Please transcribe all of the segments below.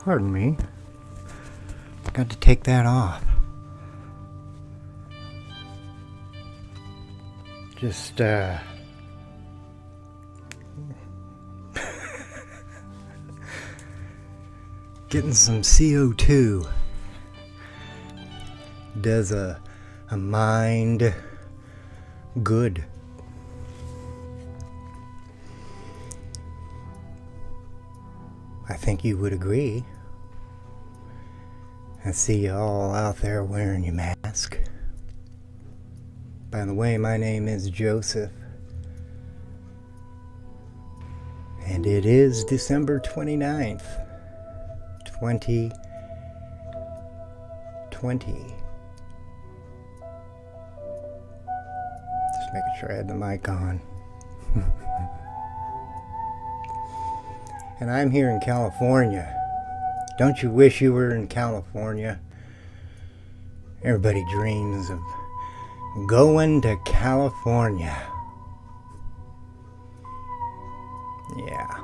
Pardon me. Got to take that off. Just, getting some CO2 does a mind good. I think you would agree. I see you all out there wearing your mask. By the way, my name is Joseph. And it is December 29th, 2020. Just making sure I had the mic on. And I'm here in California. Don't you wish you were in California? Everybody dreams of going to California. Yeah.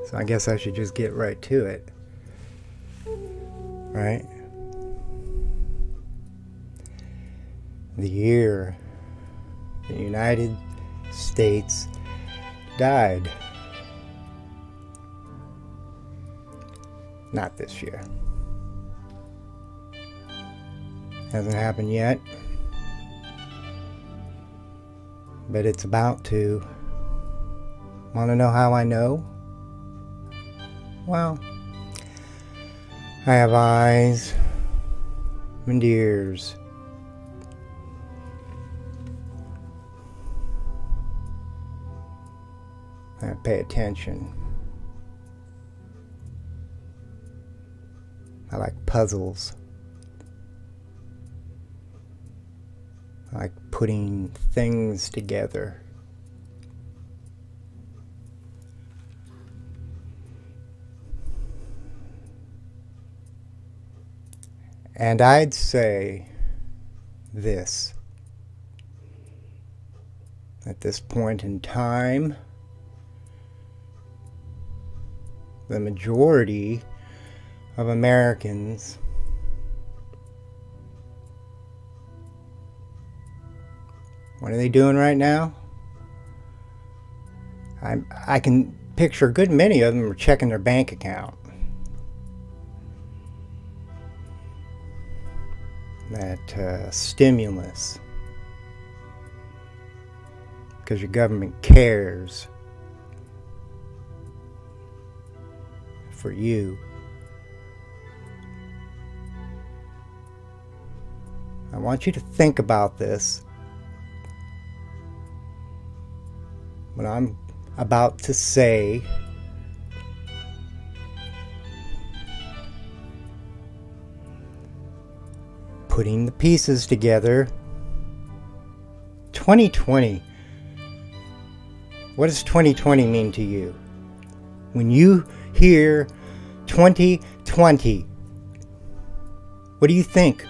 So I guess I should just get right to it. Right? The year the United States died. Not this year. Hasn't happened yet. But it's about to. Want to know how I know? Well, I have eyes and ears. I pay attention. I like puzzles. I like putting things together. And I'd say this. At this point in time, the majority of Americans what are they doing right now? I can picture a good many of them are checking their bank account. That stimulus. Because your government cares for you. I want you to think about this. What I'm about to say. Putting the pieces together. 2020. What does 2020 mean to you? When you hear 2020, what do you think?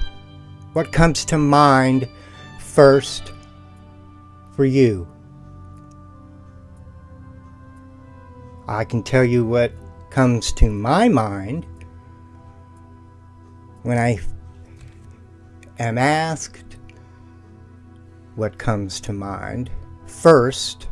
What comes to mind first for you? I can tell you what comes to my mind when I am asked what comes to mind first,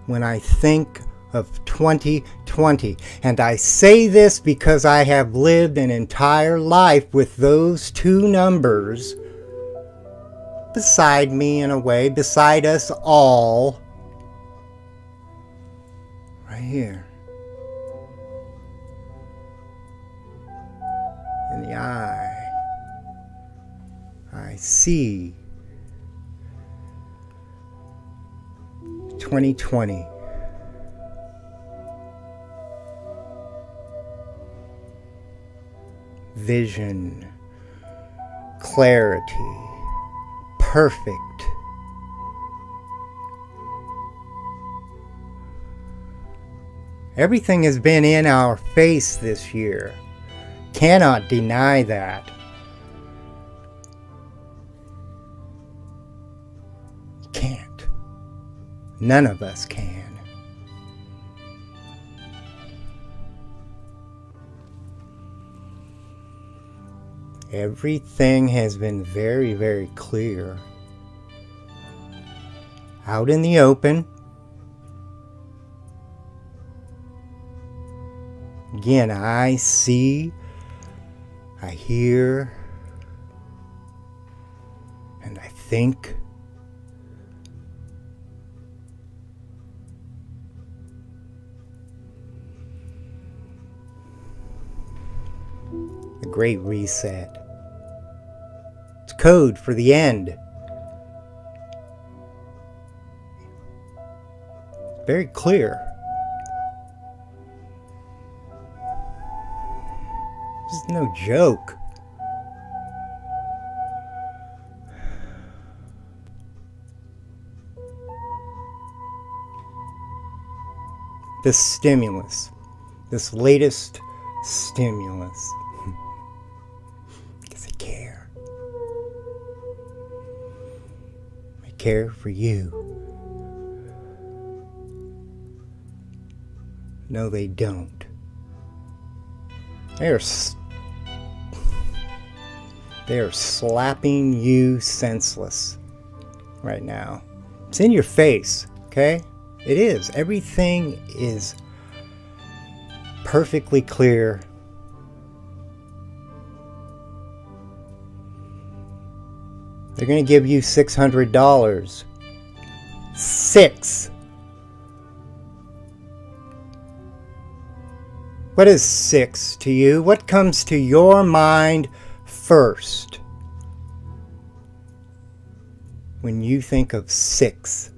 when I think of 2020. And I say this because I have lived an entire life with those two numbers beside me, in a way, beside us all, right here in the eye. I see 2020. Vision, clarity, perfect. Everything has been in our face this year. Cannot deny that. Can't. None of us can. Everything has been very, very clear. Out in the open. Again, I see, I hear, and I think. The Great Reset. It's code for the end. Very clear. This is no joke. This stimulus, this latest stimulus, because I care. I care for you. No, they don't. They are slapping you senseless right now. It's in your face, okay? It is. Everything is perfectly clear. They're going to give you $600. 6. What is 6 to you? What comes to your mind first when you think of 6?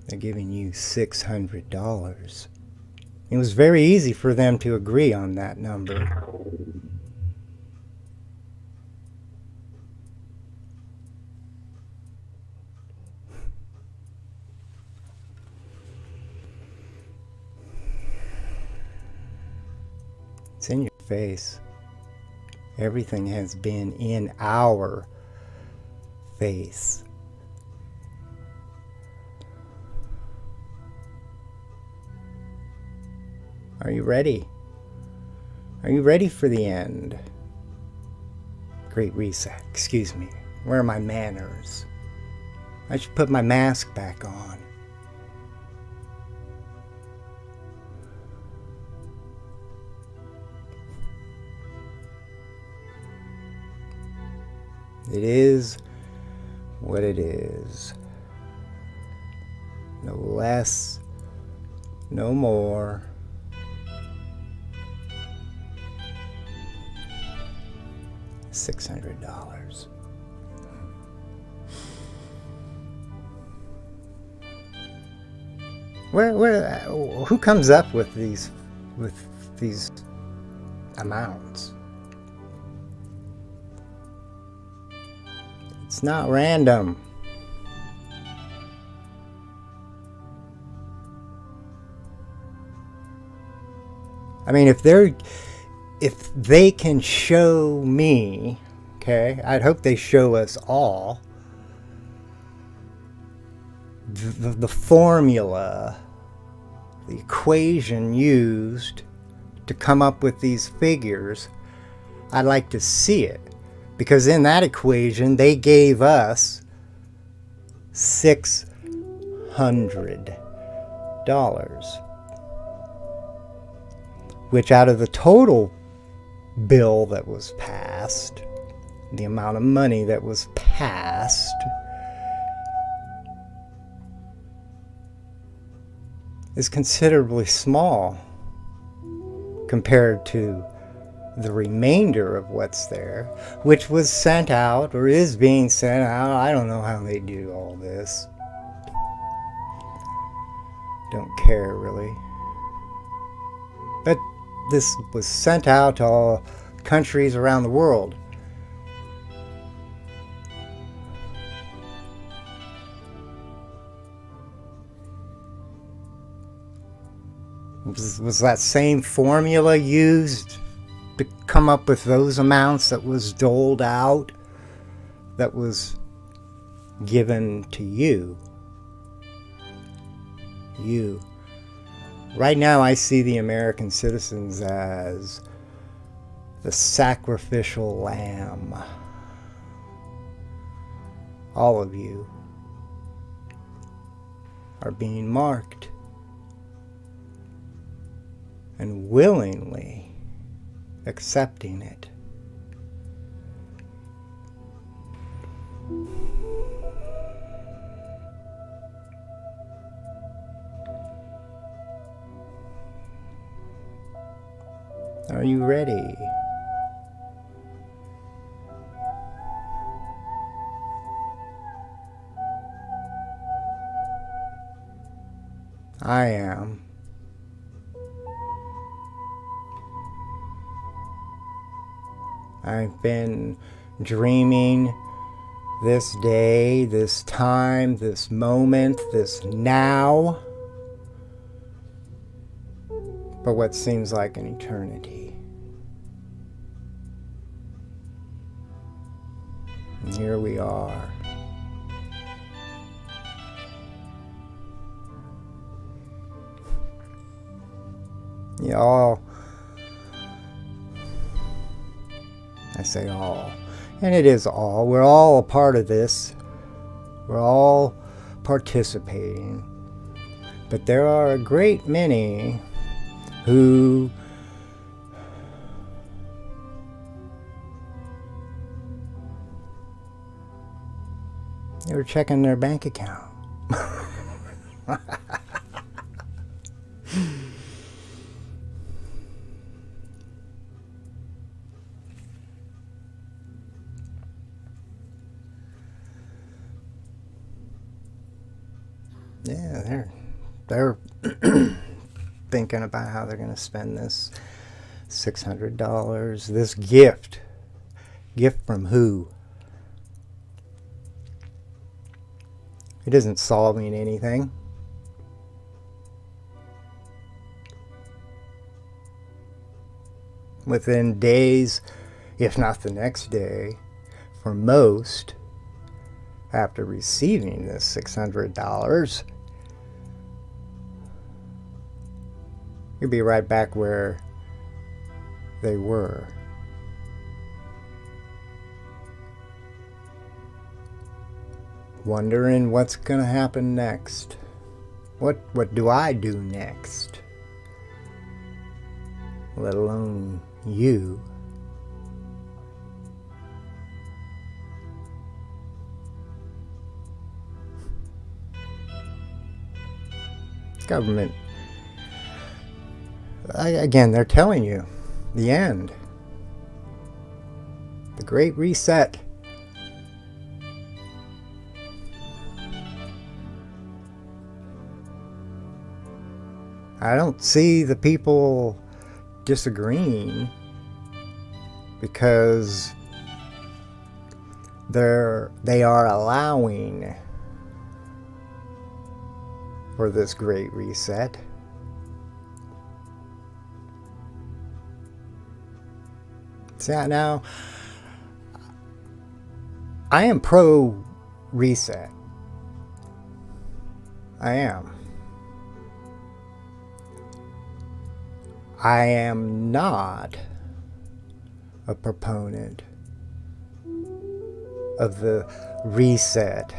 They're giving you $600. It was very easy for them to agree on that number. It's in your face. Everything has been in our face. Are you ready? Are you ready for the end? Great Reset. Excuse me. Where are my manners? I should put my mask back on. It is what it is. No less, no more. $600. Who comes up with these amounts? It's not random. I mean, if they can show me, okay, I'd hope they show us all the formula, the equation used to come up with these figures. I'd like to see it, because in that equation they gave us $600, which out of the total bill that was passed, the amount of money that was passed, is considerably small compared to the remainder of what's there, which was sent out or is being sent out. I don't know how they do all this. Don't care really. But this was sent out to all countries around the world. Was that same formula used to come come up with those amounts that was doled out, that was given to you. You. Right now I see the American citizens as the sacrificial lamb. All of you are being marked and willingly accepting it. Are you ready? I am. I've been dreaming this day, this time, this moment, this now, for what seems like an eternity. And here we are. Y'all, I say all, and it is all. We're all a part of this. We're all participating. But there are a great many who they were checking their bank account. Yeah, they're thinking about how they're going to spend this $600, this gift. Gift from who? It isn't solving anything. Within days, if not the next day, for most, after receiving this $600, you'll be right back where they were. Wondering what's going to happen next. What do I do next? Let alone you. Government, again, they're telling you the end. The Great Reset. I don't see the people disagreeing because they are allowing for this Great Reset. See, now, I am pro reset. I am. I am not a proponent of the reset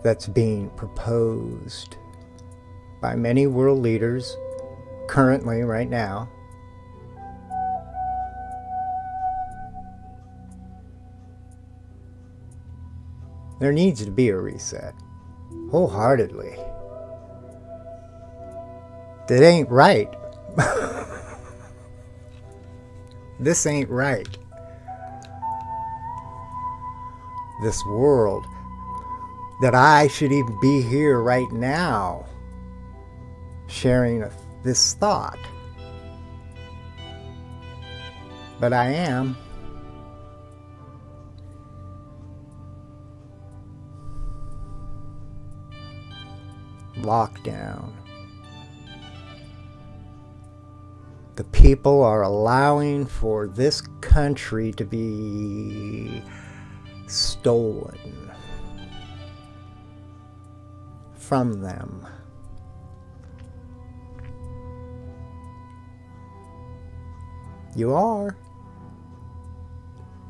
that's being proposed by many world leaders currently, right now. There needs to be a reset, wholeheartedly. That ain't right. This ain't right. This world, that I should even be here right now sharing this thought. But I am. Lockdown. The people are allowing for this country to be stolen from them. You are.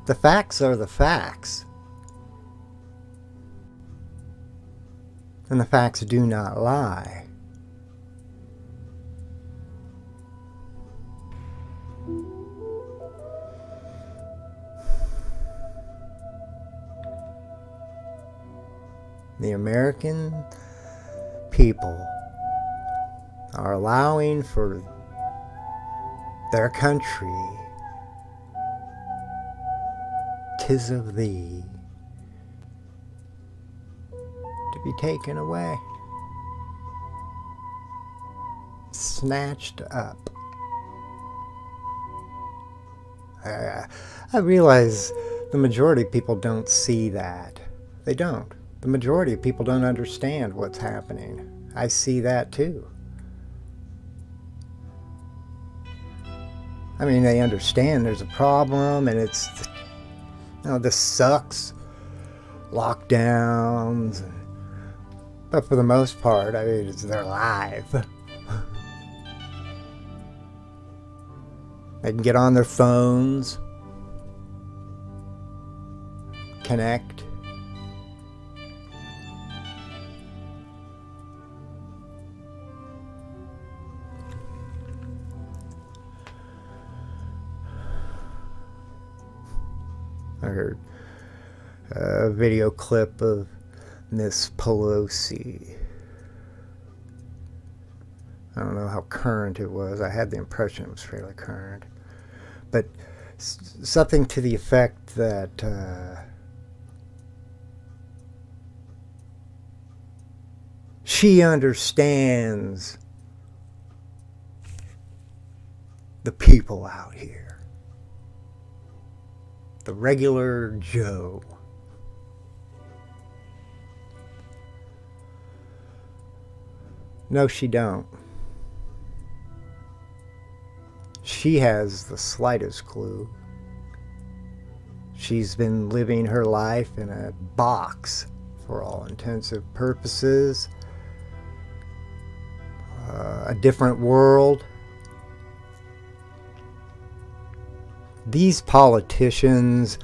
The facts are the facts. And the facts do not lie. The American people are allowing for their country, 'tis of thee, to be taken away, snatched up. I realize the majority of people don't see that. They don't. The majority of people don't understand what's happening. I see that too. I mean, they understand there's a problem and it's, this sucks. Lockdowns. But for the most part, I mean, it's their life. They can get on their phones, connect. I heard a video clip of Miss Pelosi. I don't know how current it was. I had the impression it was fairly current. But something to the effect that she understands the people out here. The regular Joe. No, she don't. She has the slightest clue. She's been living her life in a box for all intensive purposes. A different world. These politicians,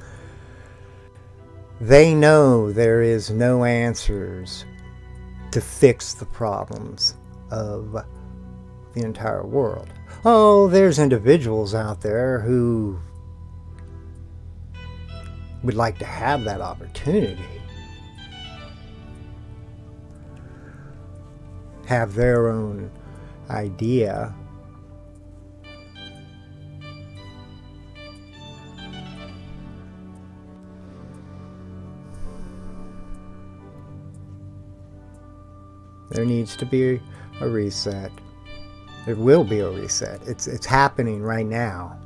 they know there is no answers to fix the problems of the entire world. Oh, there's individuals out there who would like to have that opportunity. Have their own idea. There needs to be a reset. There will be a reset. It's happening right now.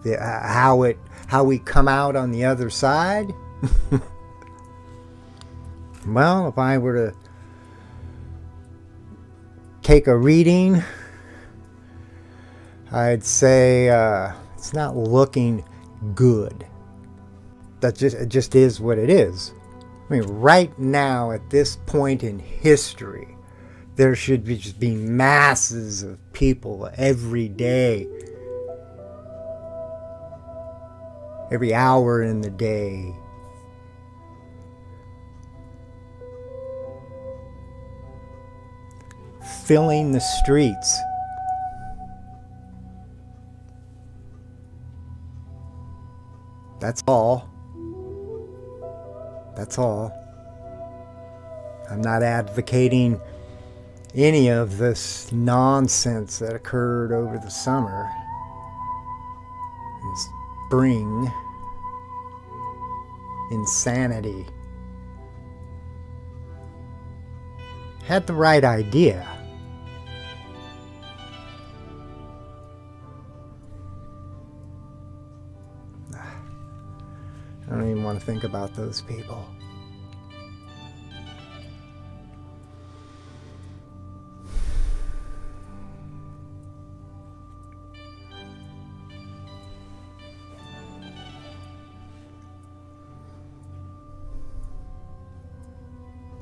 How we come out on the other side? Well, if I were to take a reading, I'd say it's not looking good. It just is what it is. I mean, right now at this point in history, there should just be masses of people every day, every hour in the day, filling the streets. That's all. That's all. I'm not advocating any of this nonsense that occurred over the summer and spring. Insanity. Had the right idea. I don't even want to think about those people.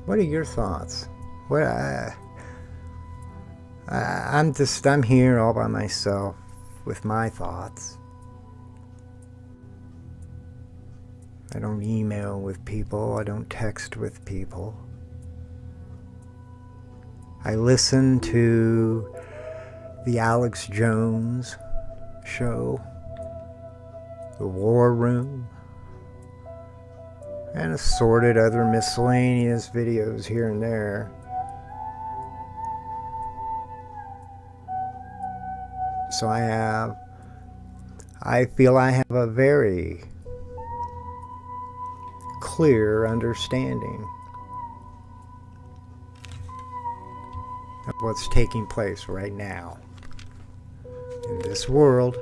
What are your thoughts? What I'm here all by myself with my thoughts. I don't email with people. I don't text with people. I listen to the Alex Jones show, The War Room, and assorted other miscellaneous videos here and there. So I feel I have a very clear understanding of what's taking place right now in this world.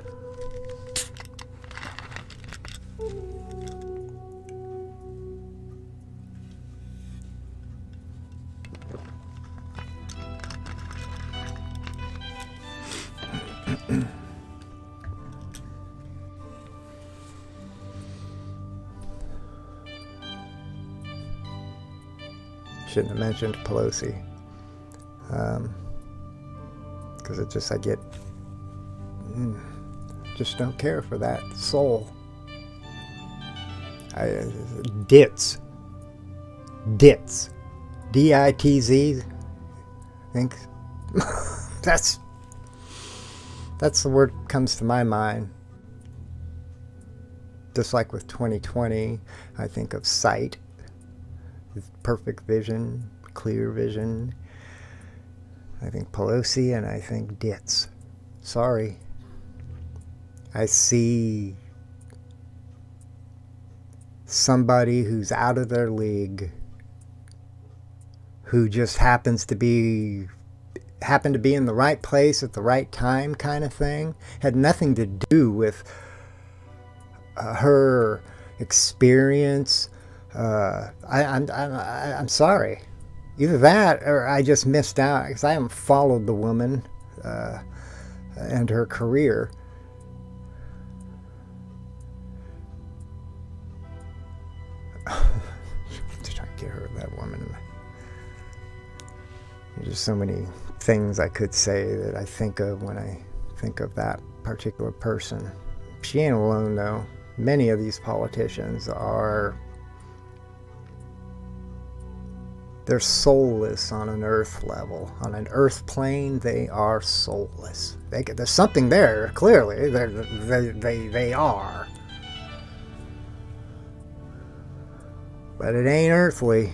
Shouldn't have mentioned Pelosi, because just don't care for that soul. Ditz, ditz, D-I-T-Z. I think that's the word that comes to my mind. Just like with 2020, I think of sight. Perfect vision, clear vision. I think Pelosi and I think ditz. Sorry. I see somebody who's out of their league, who just happened to be in the right place at the right time, kind of thing. Had nothing to do with her experience. I'm sorry. Either that or I just missed out, because I haven't followed the woman and her career. Just trying to get her, that woman. There's just so many things I could say that I think of when I think of that particular person. She ain't alone, though. Many of these politicians they're soulless on an earth level. On an earth plane, they are soulless. There's something there, clearly. They are. But it ain't earthly.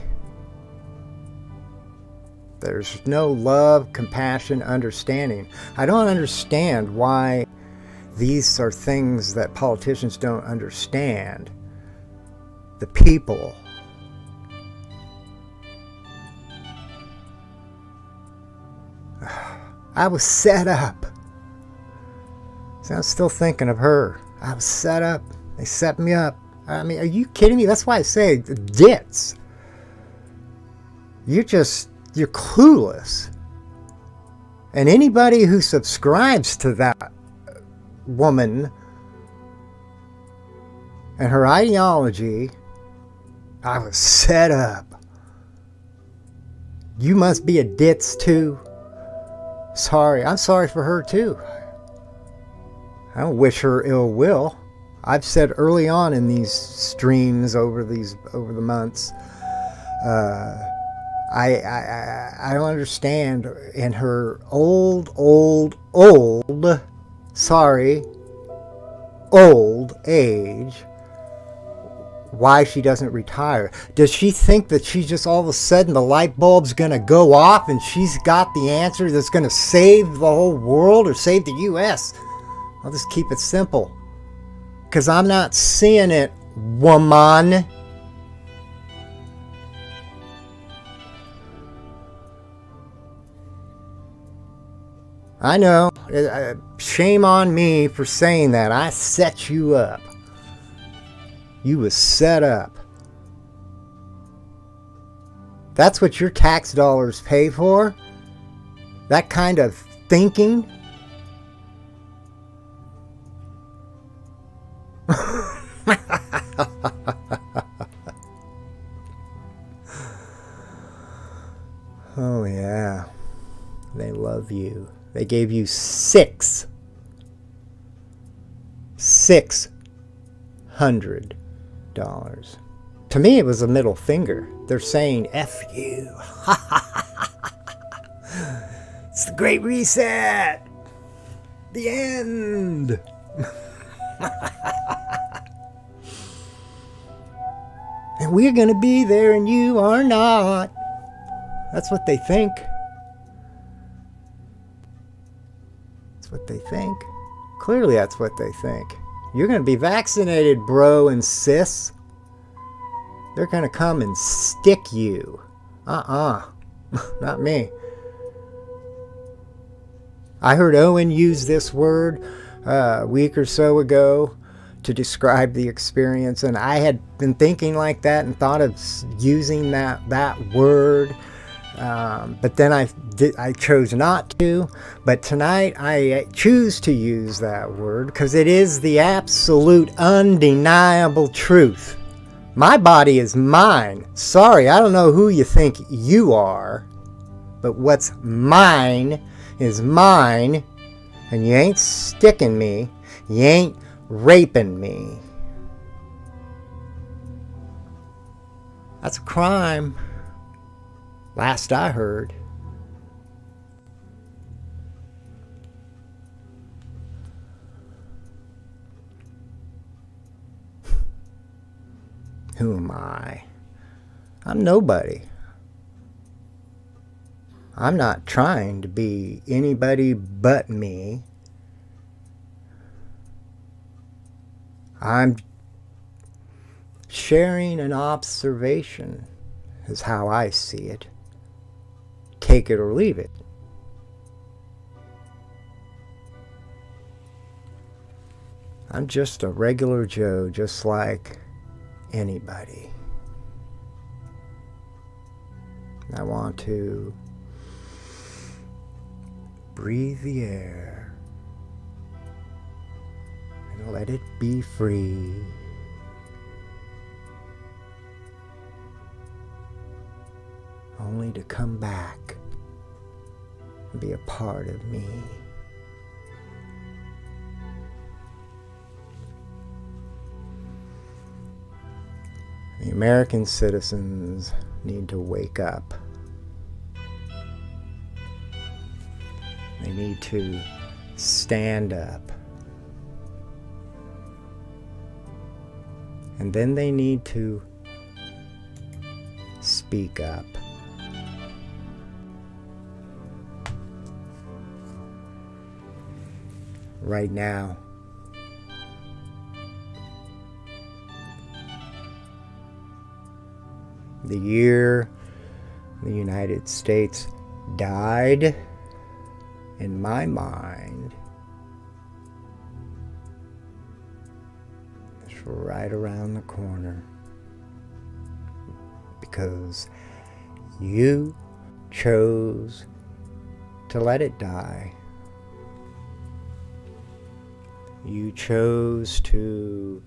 There's no love, compassion, understanding. I don't understand why these are things that politicians don't understand. The people. I was set up. So I'm still thinking of her. I was set up. They set me up. I mean, are you kidding me? That's why I say ditz. You're clueless. And anybody who subscribes to that woman and her ideology, I was set up. You must be a ditz too. Sorry, I'm sorry for her too. I don't wish her ill will. I've said early on in these streams over the months, I don't understand in her old age why she doesn't retire. Does she think that she just all of a sudden the light bulb's gonna go off and she's got the answer that's gonna save the whole world or save the US? I'll just keep it simple, because I'm not seeing it, woman. I know. Shame on me for saying that. I set you up. You was set up. That's what your tax dollars pay for? That kind of thinking? Oh yeah, they love you. They gave you $600. To me, it was a middle finger. They're saying F you. It's the Great Reset. The end. And we're going to be there and you are not. That's what they think. That's what they think. Clearly, that's what they think. You're going to be vaccinated, bro and sis. They're going to come and stick you. Not me. I heard Owen use this word a week or so ago to describe the experience, and I had been thinking like that and thought of using that word, but then I chose not to. But tonight I choose to use that word because it is the absolute undeniable truth. My body is mine. Sorry, I don't know who you think you are, but what's mine is mine, and you ain't sticking me. You ain't raping me. That's a crime. Last I heard. Who am I? I'm nobody. I'm not trying to be anybody but me. I'm sharing an observation, is how I see it. Take it or leave it. I'm just a regular Joe, just like anybody. I want to breathe the air and let it be free. Only to come back and be a part of me. The American citizens need to wake up. They need to stand up. And then they need to speak up. Right now, the year the United States died, in my mind, is right around the corner. Because you chose to let it die. You chose to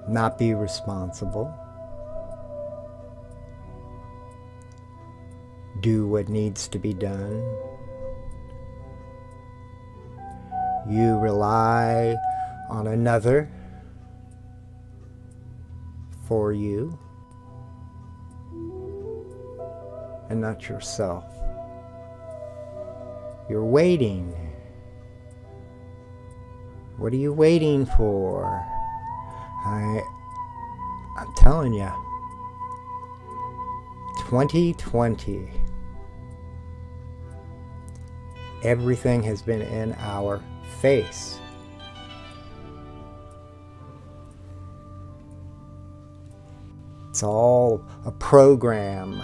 not be responsible. Do what needs to be done. You rely on another for you and not yourself. You're waiting. What are you waiting for? I'm telling you, 2020, everything has been in our face. It's all a program.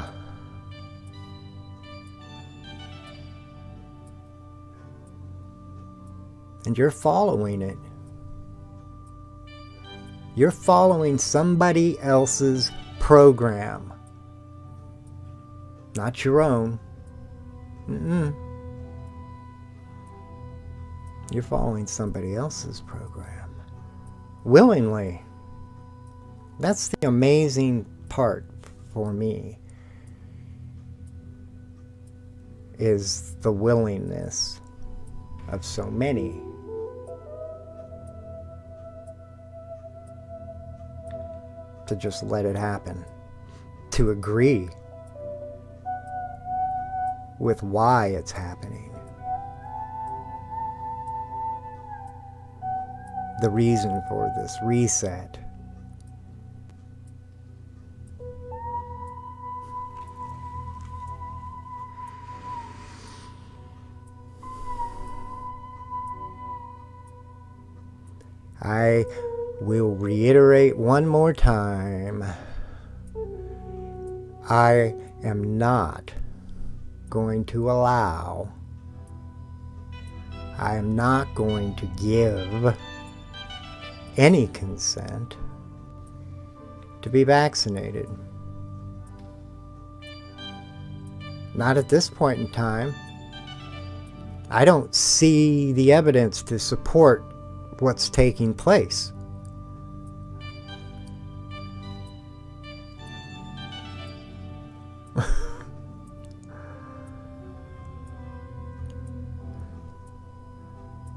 And you're following it. You're following somebody else's program. Not your own. You're following somebody else's program. Willingly. That's the amazing part for me is the willingness of so many to just let it happen, to agree with why it's happening, the reason for this reset. I will reiterate one more time. I am not going to allow, I am not going to give any consent to be vaccinated. Not at this point in time. I don't see the evidence to support what's taking place.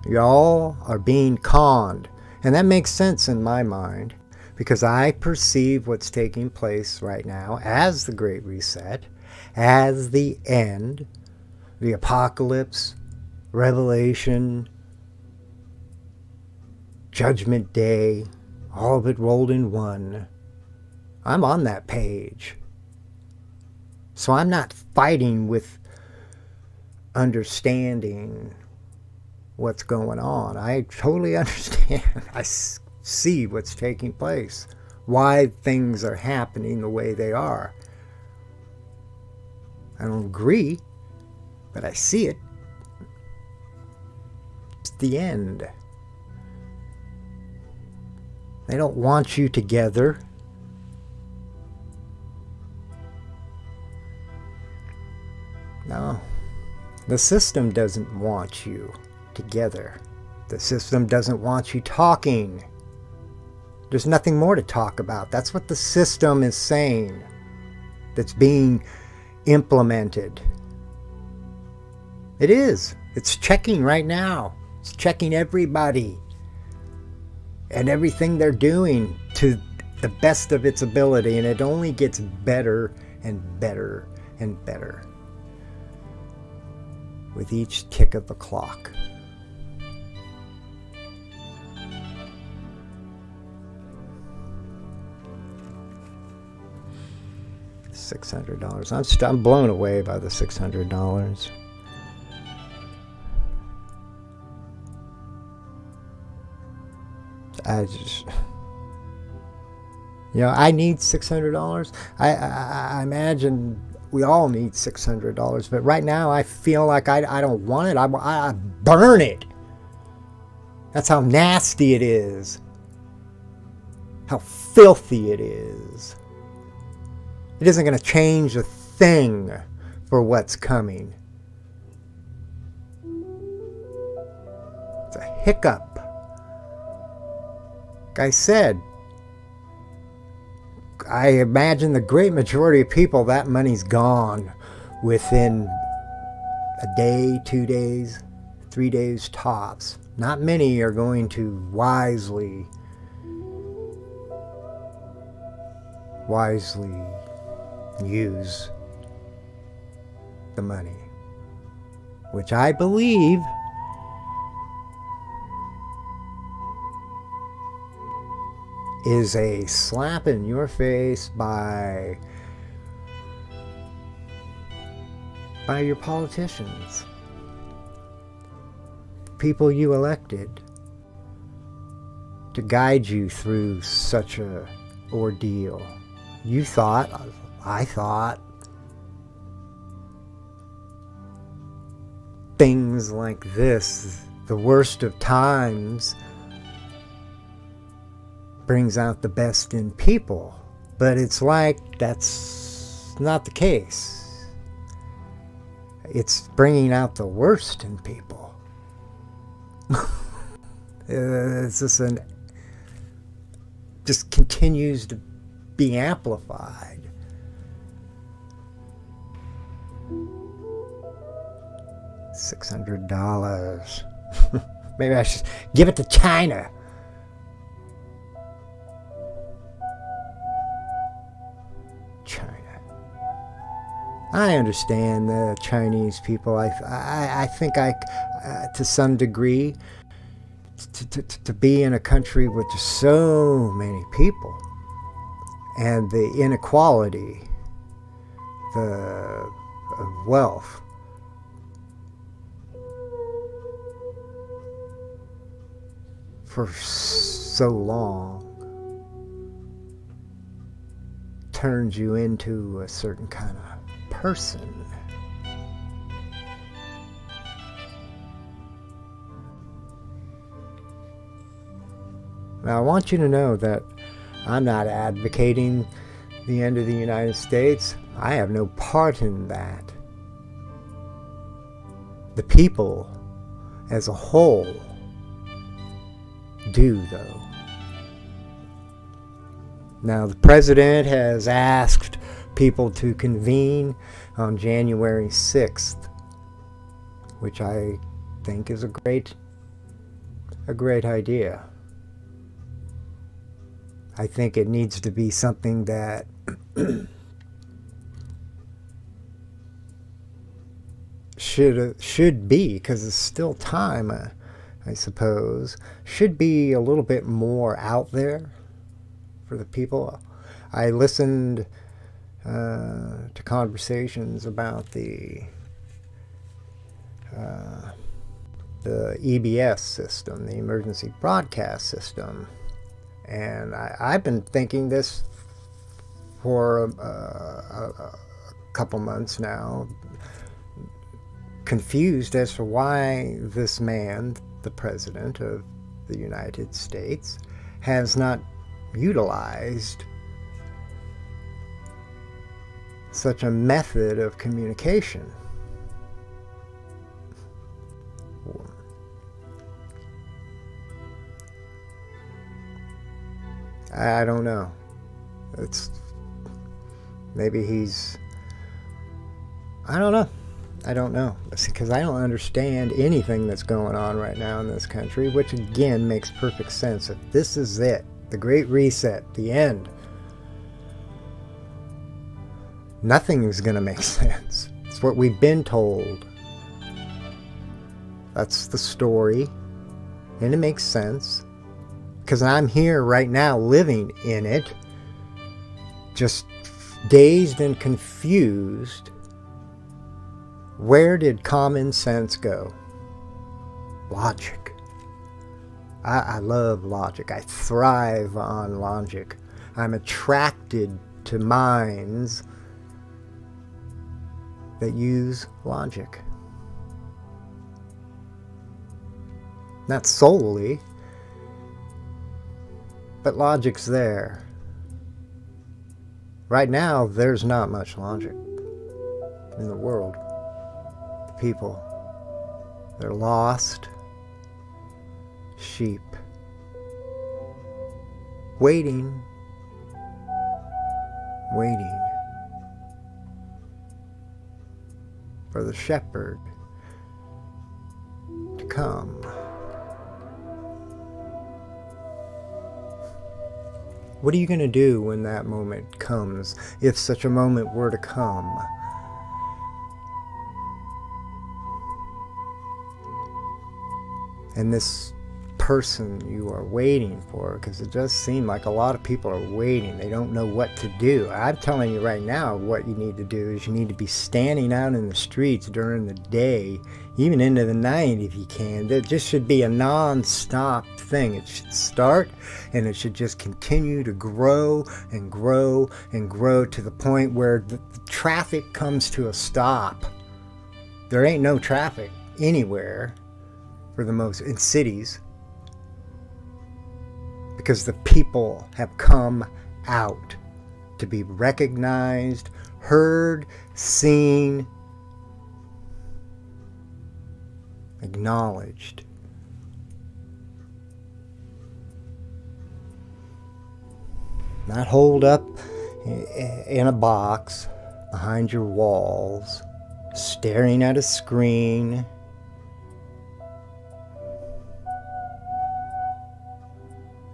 Y'all are being conned. And that makes sense in my mind, because I perceive what's taking place right now as the Great Reset, as the end, the apocalypse, Revelation, Judgment Day, all of it rolled in one. I'm on that page. So I'm not fighting with understanding what's going on. I totally understand. I see what's taking place, why things are happening the way they are. I don't agree, but I see it. It's the end. They don't want you together. No. The system doesn't want you together. The system doesn't want you talking. There's nothing more to talk about. That's what the system is saying, that's being implemented. It is. It's checking right now. It's checking everybody and everything they're doing to the best of its ability, and it only gets better and better and better with each tick of the clock. $600. I'm blown away by the $600. I just, I need $600. I imagine we all need $600, but right now I feel like I don't want it. I burn it. That's how nasty it is. How filthy it is. It isn't going to change a thing for what's coming. It's a hiccup. Like I said, I imagine the great majority of people, that money's gone within a day, 2 days, 3 days tops. Not many are going to wisely use the money, which I believe is a slap in your face by your politicians, people you elected to guide you through such a ordeal. I thought things like this, the worst of times, brings out the best in people. But it's like that's not the case. It's bringing out the worst in people. It's just continues to be amplified. $600. Maybe I should give it to China. China. I understand the Chinese people. I think to some degree, to be in a country with just so many people and the inequality, the wealth, for so long turns you into a certain kind of person. Now, I want you to know that I'm not advocating the end of the United States. I have no part in that. The people as a whole do, though. Now, the president has asked people to convene on January 6th, which I think is a great idea. I think it needs to be something that should be, because it's still time, I suppose, should be a little bit more out there for the people. I listened to conversations about the EBS system, the emergency broadcast system, and I've been thinking this for a couple months now, confused as to why this man, the President of the United States, has not utilized such a method of communication. I don't know. Maybe he's... I don't know. Because I don't understand anything that's going on right now in this country, which again makes perfect sense. If this is it, the Great Reset, the end, nothing is going to make sense. It's what we've been told. That's the story. And it makes sense. Because I'm here right now living in it, just dazed and confused. Where did common sense go? Logic. I love logic. I thrive on logic. I'm attracted to minds that use logic. Not solely, but logic's there. Right now, there's not much logic in the world. The people, they're lost sheep, waiting for the shepherd to come. What are you going to do when that moment comes, if such a moment were to come? And this person you are waiting for, because it does seem like a lot of people are waiting. They don't know what to do. I'm telling you right now, what you need to do is you need to be standing out in the streets during the day, even into the night if you can. There just should be a non-stop thing. It should start and it should just continue to grow and grow and grow to the point where the traffic comes to a stop. There ain't no traffic anywhere for the most in cities, because the people have come out to be recognized, heard, seen, acknowledged. Not holed up in a box behind your walls, staring at a screen,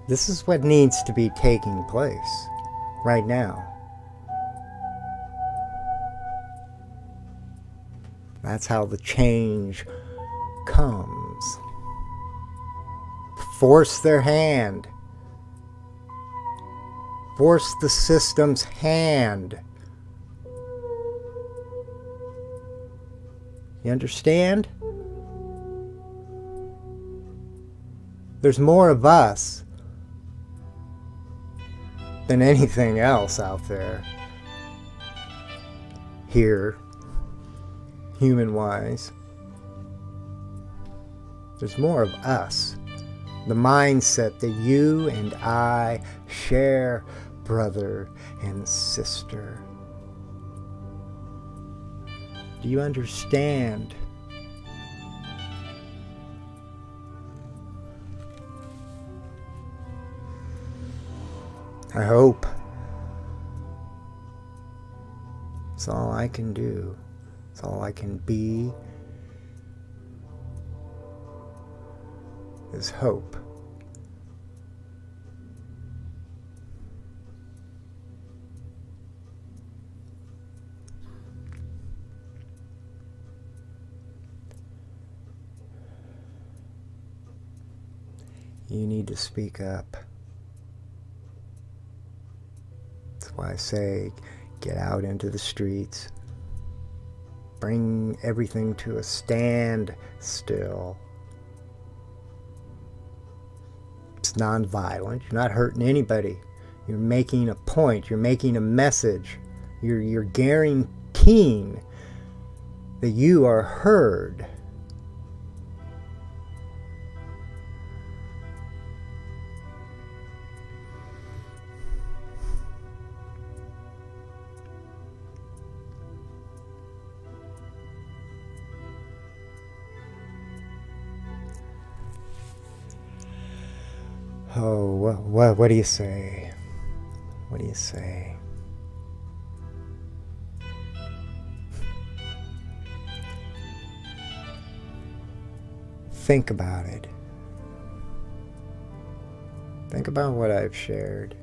This is what needs to be taking place right now. That's how the change comes. Force their hand. Force the system's hand. You understand? There's more of us than anything else out there. Here, human-wise. There's more of us. The mindset that you and I share, brother and sister. Do you understand? I hope. It's all I can do. It's all I can be. Is hope. You need to speak up. That's why I say get out into the streets. Bring everything to a standstill. It's non-violent. You're not hurting anybody. You're making a point. You're making a message. You're guaranteeing that you are heard. Oh, what do you say? What do you say? Think about it. Think about what I've shared.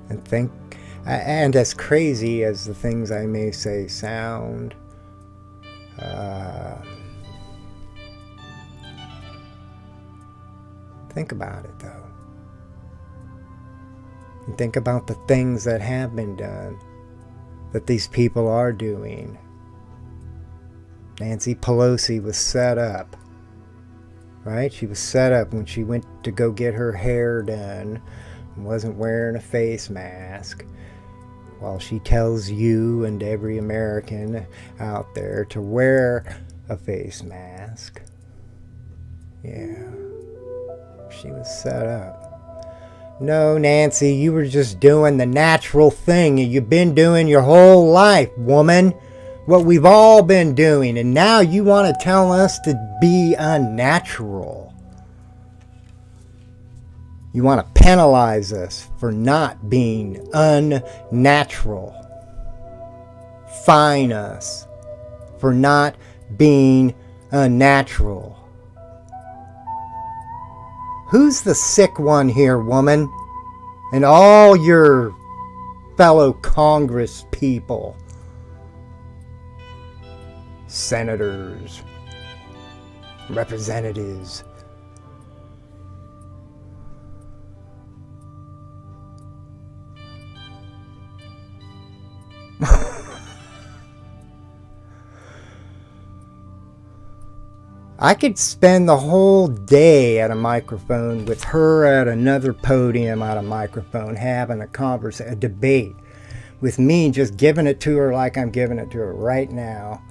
And think, and as crazy as the things I may say sound, think about it, though. And think about the things that have been done, that these people are doing. Nancy Pelosi was set up, right? She was set up when she went to go get her hair done and wasn't wearing a face mask, while she tells you and every American out there to wear a face mask. Yeah. She was set up. No, Nancy, you were just doing the natural thing you've been doing your whole life, woman. What we've all been doing. And now you want to tell us to be unnatural. You want to penalize us for not being unnatural. Fine us for not being unnatural. Who's the sick one here, woman? And all your fellow Congress people, senators, representatives. I could spend the whole day at a microphone with her at another podium at a microphone having a conversation, a debate with me, just giving it to her like I'm giving it to her right now,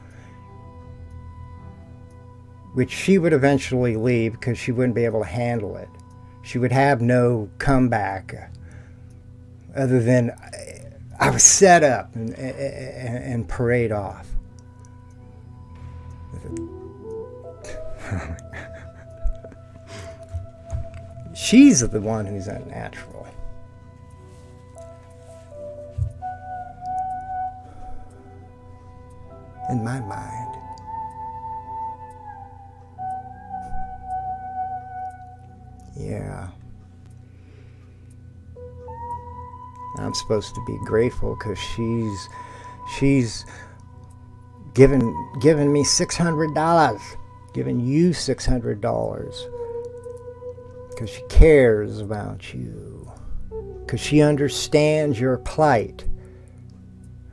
which she would eventually leave because she wouldn't be able to handle it. She would have no comeback other than I was set up and parade off. She's the one who's unnatural. In my mind. Yeah. I'm supposed to be grateful because she's given me $600, giving you $600, because she cares about you, because she understands your plight.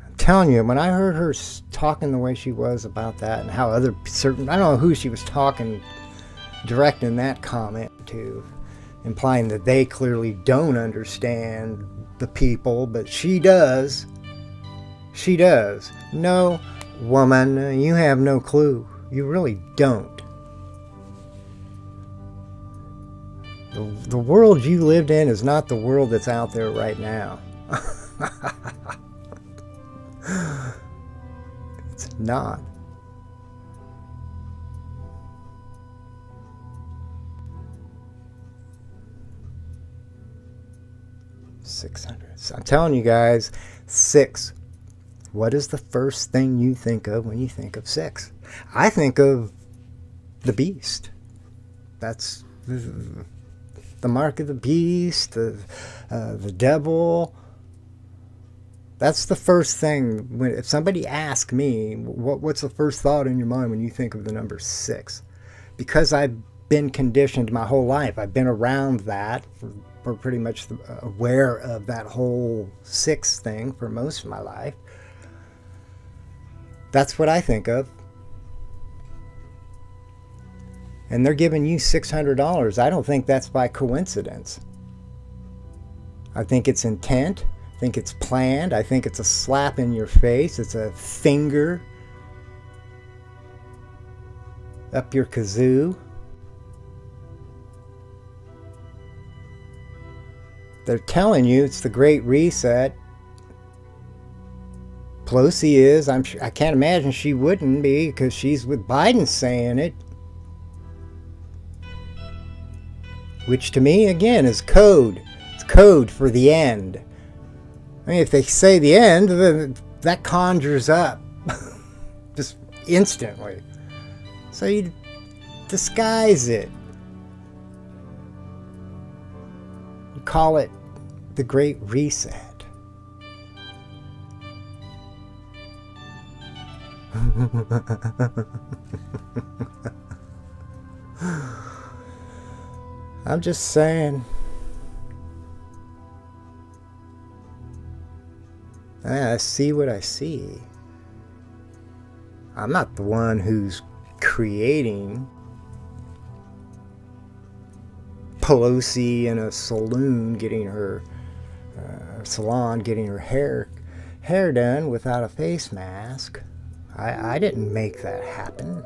I'm telling you, when I heard her talking the way she was about that, and how other certain, I don't know who she was talking, directing that comment to, implying that they clearly don't understand the people, but she does. She does. No, woman, you have no clue. You really don't. The world you lived in is not the world that's out there right now. It's not. $600. I'm telling you guys, 6. What is the first thing you think of when you think of 6? I think of the beast. That's the mark of the beast, the devil. That's the first thing. If somebody asks me, what's the first thought in your mind when you think of the number 6? Because I've been conditioned my whole life. I've been around that for pretty much aware of that whole 6 thing for most of my life. That's what I think of. And they're giving you $600. I don't think that's by coincidence. I think it's intent. I think it's planned. I think it's a slap in your face. It's a finger up your kazoo. They're telling you it's the Great Reset. Pelosi is. I can't imagine she wouldn't be, because she's with Biden saying it. Which to me, again, is code. It's code for the end. I mean, if they say the end, then that conjures up just instantly. So you disguise it. You call it the Great Reset. I'm just saying. I see what I see. I'm not the one who's creating Pelosi in a salon getting her hair done without a face mask. I didn't make that happen.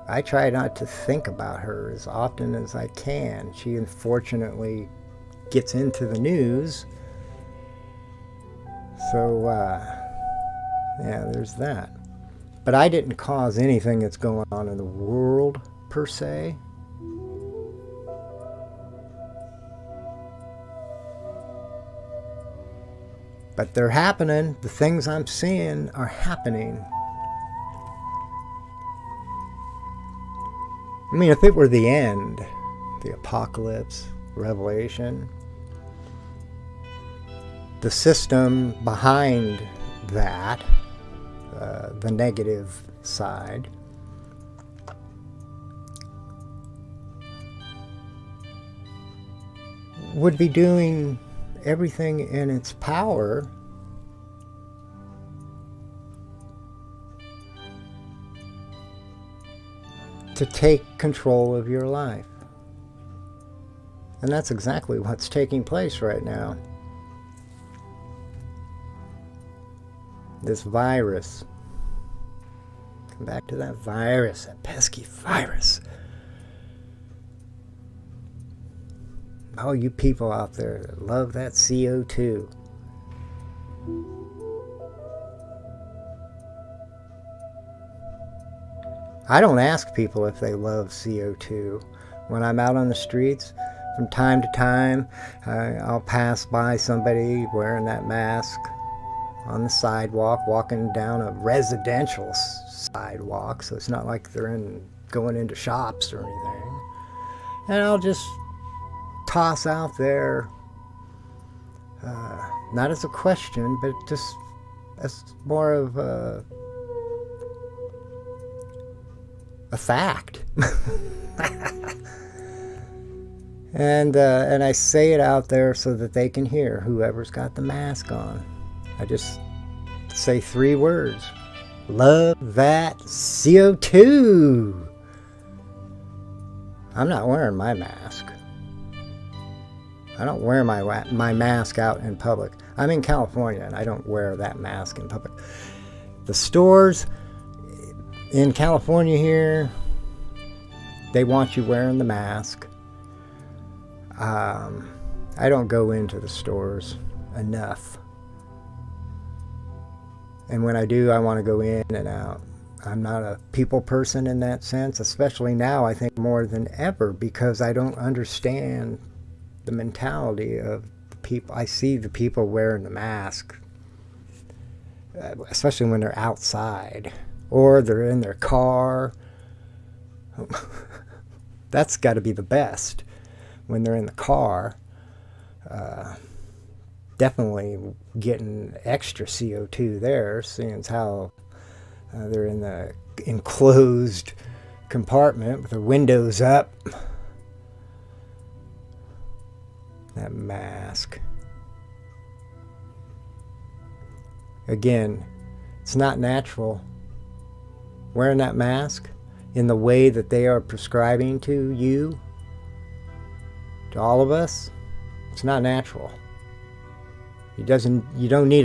I try not to think about her as often as I can. She unfortunately gets into the news. So, yeah, there's that. But I didn't cause anything that's going on in the world, per se. But they're happening. The things I'm seeing are happening. I mean, if it were the end, the apocalypse, Revelation, the system behind that, the negative side, would be doing everything in its power to take control of your life. And that's exactly what's taking place right now. This virus. Come back to that virus, that pesky virus. All you people out there that love that CO2. I don't ask people if they love CO2. When I'm out on the streets, from time to time, I'll pass by somebody wearing that mask on the sidewalk, walking down a residential sidewalk, so it's not like they're going into shops or anything. And I'll just toss out there, not as a question, but just as more of a fact. And I say it out there so that they can hear, whoever's got the mask on. I just say 3 words. Love that CO2. I'm not wearing my mask. I don't wear my mask out in public. I'm in California and I don't wear that mask in public. The stores in California here, they want you wearing the mask. I don't go into the stores enough. And when I do, I want to go in and out. I'm not a people person in that sense, especially now, I think more than ever, because I don't understand the mentality of the people. I see the people wearing the mask, especially when they're outside or they're in their car. That's got to be the best. When they're in the car, definitely getting extra CO2 there, seeing as how they're in the enclosed compartment with the windows up. That mask. Again, it's not natural. Wearing that mask in the way that they are prescribing to you, to all of us, it's not natural. You don't need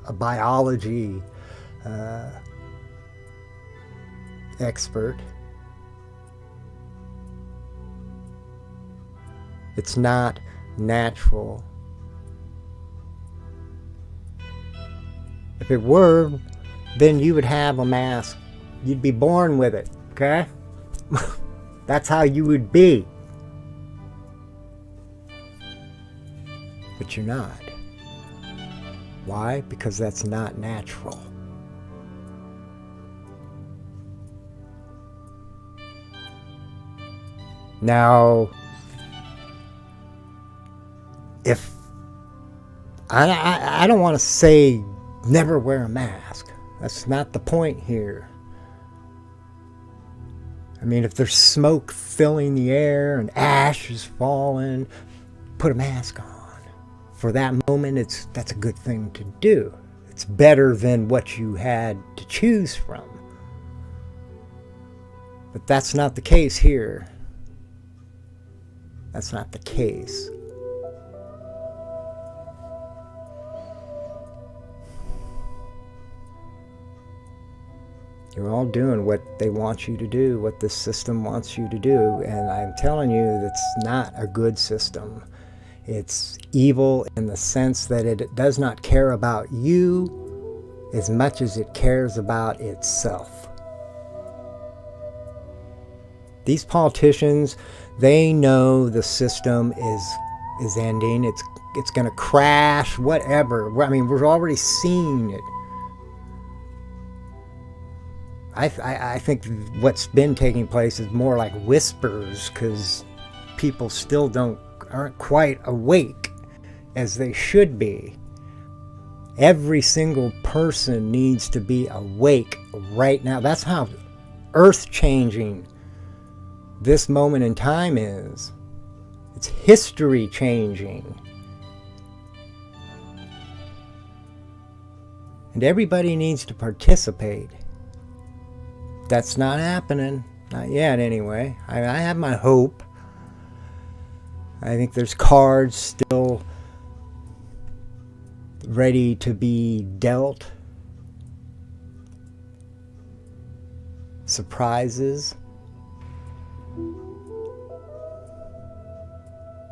a biology expert. It's not natural. If it were, then you would have a mask. You'd be born with it, okay? That's how you would be. But you're not. Why? Because that's not natural. Now, if I don't want to say never wear a mask. That's not the point here. I mean, if there's smoke filling the air and ash is falling, put a mask on. For that moment, that's a good thing to do. It's better than what you had to choose from. But that's not the case here. That's not the case. You're all doing what they want you to do, what the system wants you to do. And I'm telling you, that's not a good system. It's evil in the sense that it does not care about you as much as it cares about itself. These politicians, they know the system is ending. It's going to crash, whatever. I mean, we're already seeing it. I think what's been taking place is more like whispers, because people still aren't quite awake as they should be. Every single person needs to be awake right now. That's how earth-changing this moment in time is. It's history-changing. And everybody needs to participate. That's not happening. Not yet, anyway. I have my hope. I think there's cards still ready to be dealt. Surprises.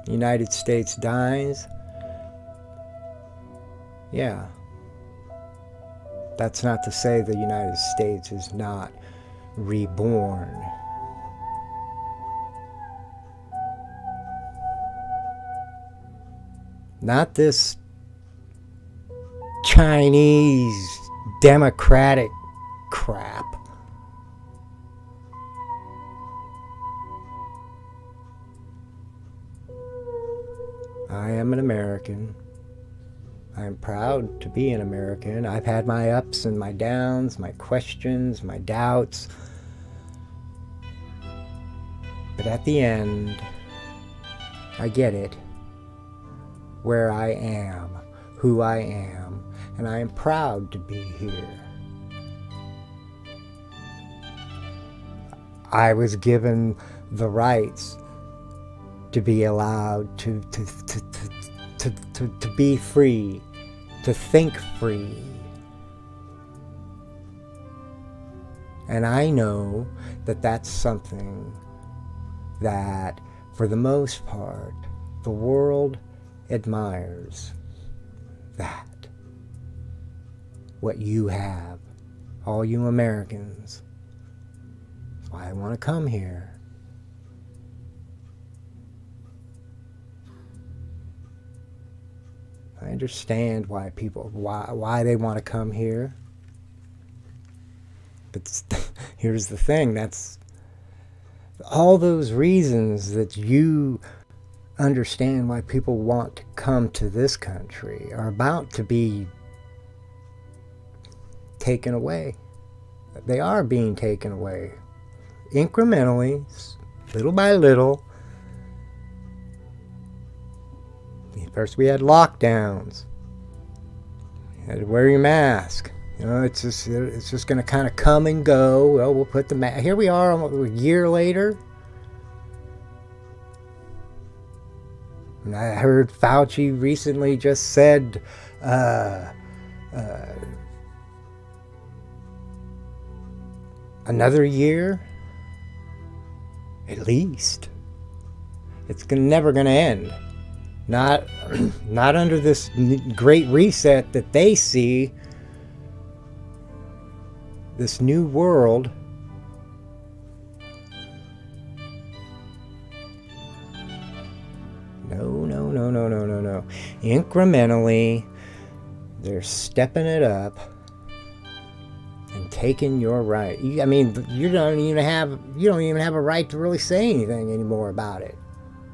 United States dies. Yeah. That's not to say the United States is not reborn. Not this Chinese democratic crap. I am an American. I am proud to be an American. I've had my ups and my downs, my questions, my doubts. But at the end, I get it. Where I am, who I am, and I am proud to be here. I was given the rights to be allowed to be free, to think free. And I know that that's something that, for the most part, the world admires. That. What you have, all you Americans. That's why I want to come here. I understand why they want to come here. But here's the thing, that's all those reasons that you understand why people want to come to this country are about to be taken away. They are being taken away. Incrementally, little by little. First we had lockdowns. You had to wear your mask. You know, it's just going to kind of come and go. Well, we'll put the mask. Here we are almost a year later. And I heard Fauci recently just said another year, at least. It's never going to end. Not under this great reset that they see. This new world. No. Incrementally, they're stepping it up and taking your right. I mean, you don't even have a right to really say anything anymore about it.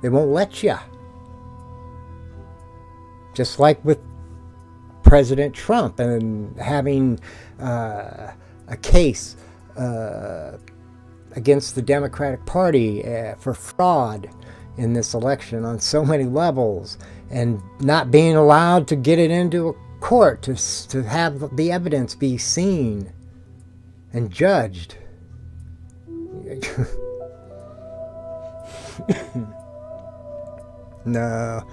They won't let you. Just like with President Trump and having a case against the Democratic Party for fraud in this election on so many levels, and not being allowed to get it into a court to have the evidence be seen and judged. No.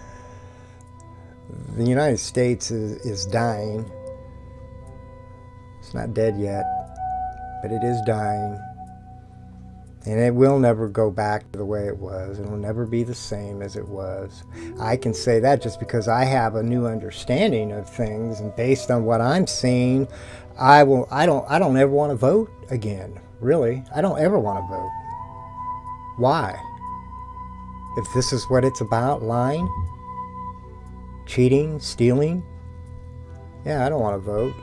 The United States is dying. It's not dead yet, but it is dying. And it will never go back to the way it was. It will never be the same as it was. I can say that just because I have a new understanding of things, and based on what I'm seeing, I don't ever want to vote again. Really, I don't ever want to vote. Why? If this is what it's about, lying, cheating, stealing, yeah, I don't want to vote.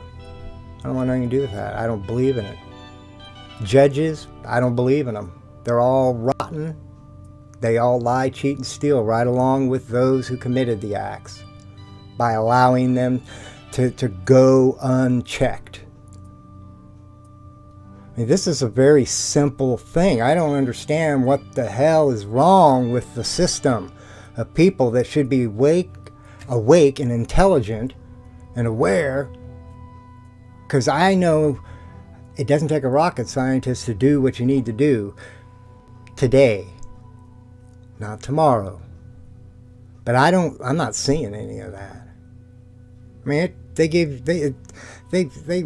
I don't want nothing to do with that. I don't believe in it. Judges, I don't believe in them. They're all rotten. They all lie, cheat, and steal right along with those who committed the acts by allowing them to go unchecked. I mean, this is a very simple thing. I don't understand what the hell is wrong with the system of people that should be awake and intelligent and aware, because I know it doesn't take a rocket scientist to do what you need to do today, not tomorrow. But I'm not seeing any of that. I mean, they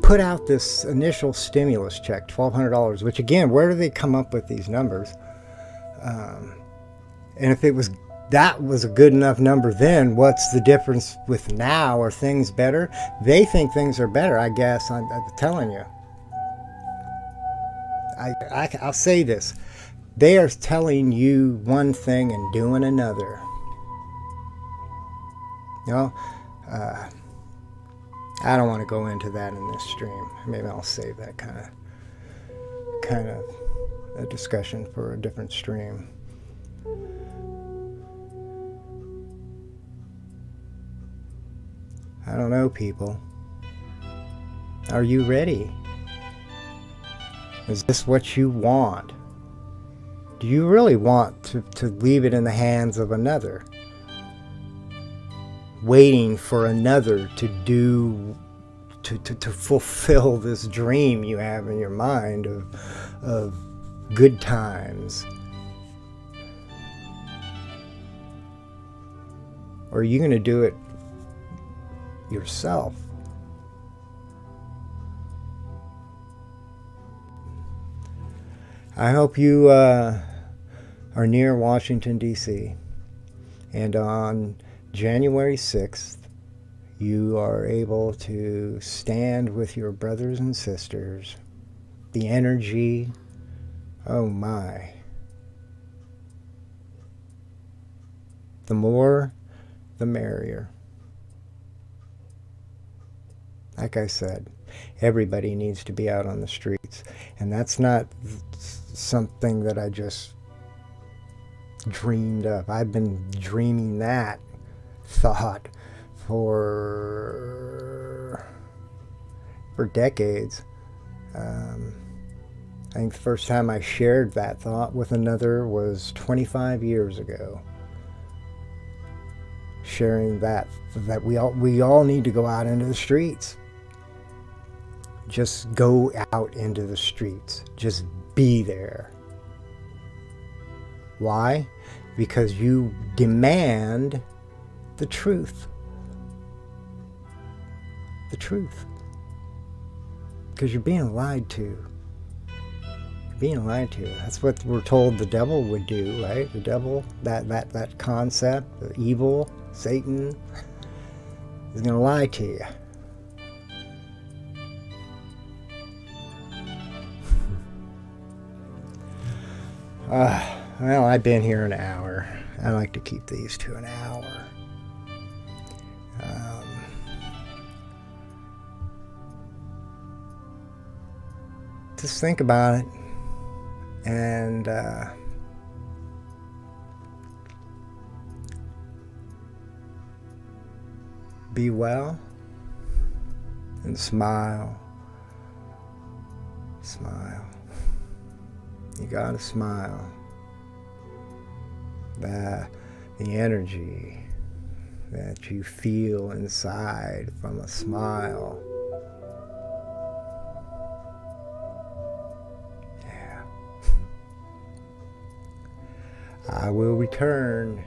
put out this initial stimulus check, $1,200, which again, where do they come up with these numbers? And if that was a good enough number then, what's the difference with now? Are things better? They think things are better, I guess. I'm telling you. I'll say this. They are telling you one thing and doing another. You know, I don't want to go into that in this stream. Maybe I'll save that kind of a discussion for a different stream. I don't know, people. Are you ready? Is this what you want? Do you really want to leave it in the hands of another? Waiting for another to do, to fulfill this dream you have in your mind of good times? Or are you going to do it yourself? I hope you are near Washington, D.C. And on January 6th, you are able to stand with your brothers and sisters. The energy, oh my. The more, the merrier. Like I said, everybody needs to be out on the streets. And that's not something that I just dreamed up. I've been dreaming that thought for decades. I think the first time I shared that thought with another was 25 years ago. Sharing that we all need to go out into the streets. Just go out into the streets. Just be there. Why? Because you demand the truth. The truth. Because you're being lied to. You're being lied to. That's what we're told the devil would do, right? The devil, that concept, the evil, Satan, is going to lie to you. Well, I've been here an hour. I like to keep these to an hour. Just think about it and be well and smile. Smile. You gotta smile. The energy that you feel inside from a smile. Yeah. I will return